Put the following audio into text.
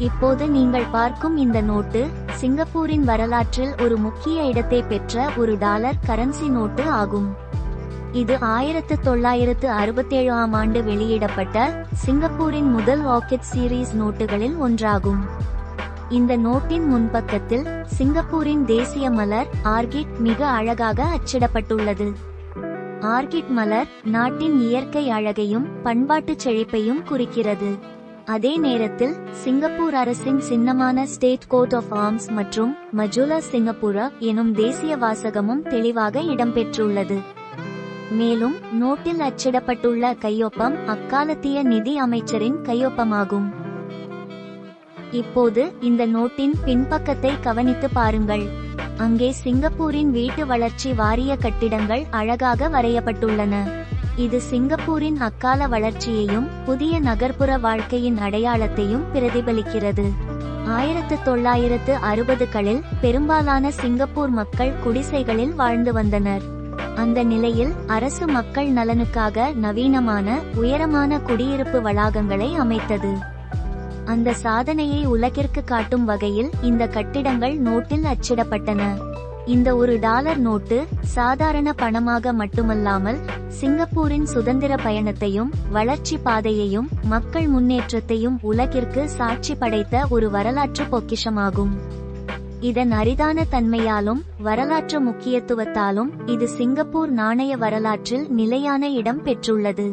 இப்போது நீங்கள் பார்க்கும் இந்த நோட்டு சிங்கப்பூரின் வரலாற்றில் ஒரு முக்கிய இடத்தை பெற்ற ஒரு டாலர் கரன்சி நோட்டு ஆகும். இது 1967ஆம் ஆண்டு வெளியிடப்பட்ட சிங்கப்பூரின் முதல் ஆர்கிட் சீரீஸ் நோட்டுகளில் ஒன்றாகும். இந்த நோட்டின் முன்பக்கத்தில் சிங்கப்பூரின் தேசிய மலர் ஆர்கிட் மிக அழகாக அச்சிடப்பட்டுள்ளது. ஆர்கிட் மலர் நாட்டின் இயற்கை அழகையும் பண்பாட்டு செழிப்பையும் குறிக்கிறது. அதே நேரத்தில் சிங்கப்பூர் அரசின் சின்னமான ஸ்டேட் கோட் ஆஃப் ஆர்ம்ஸ் மற்றும் மஜூலா சிங்கப்பூரா எனும் தேசிய வாசகமும் தெளிவாக இடம்பெற்றுள்ளது. மேலும் நோட்டில் அச்சிடப்பட்டுள்ள கையொப்பம் அக்காலத்திய நிதி அமைச்சரின் கையொப்பமாகும். இப்போது இந்த நோட்டின் பின்பக்கத்தை கவனித்து பாருங்கள். அங்கே சிங்கப்பூரின் வீட்டு வளர்ச்சி வாரிய கட்டிடங்கள் அழகாக வரையப்பட்டுள்ளன. இது சிங்கப்பூரின் அக்கால வளர்ச்சியையும் புதிய நகர்ப்புற வாழ்க்கையின் அடையாளத்தையும் பிரதிபலிக்கிறது. 1960களில் பெரும்பாலான சிங்கப்பூர் மக்கள் குடிசைகளில் வாழ்ந்து வந்தனர். அந்த நிலையில் அரசு மக்கள் நலனுக்காக நவீனமான உயரமான குடியிருப்பு வளாகங்களை அமைத்தது. அந்த சாதனையை உலகிற்கு காட்டும் வகையில் இந்த கட்டிடங்கள் நோட்டில் அச்சிடப்பட்டன. இந்த ஒரு டாலர் நோட்டு சாதாரண பணமாக மட்டுமல்லாமல் சிங்கப்பூரின் சுதந்திர பயணத்தையும் வளர்ச்சி பாதையையும் மக்கள் முன்னேற்றத்தையும் உலகிற்கு சாட்சி படைத்த ஒரு வரலாற்று பொக்கிஷமாகும். இதன் அரிதான தன்மையாலும் வரலாற்று முக்கியத்துவத்தாலும் இது சிங்கப்பூர் நாணய வரலாற்றில் நிலையான இடம் பெற்றுள்ளது.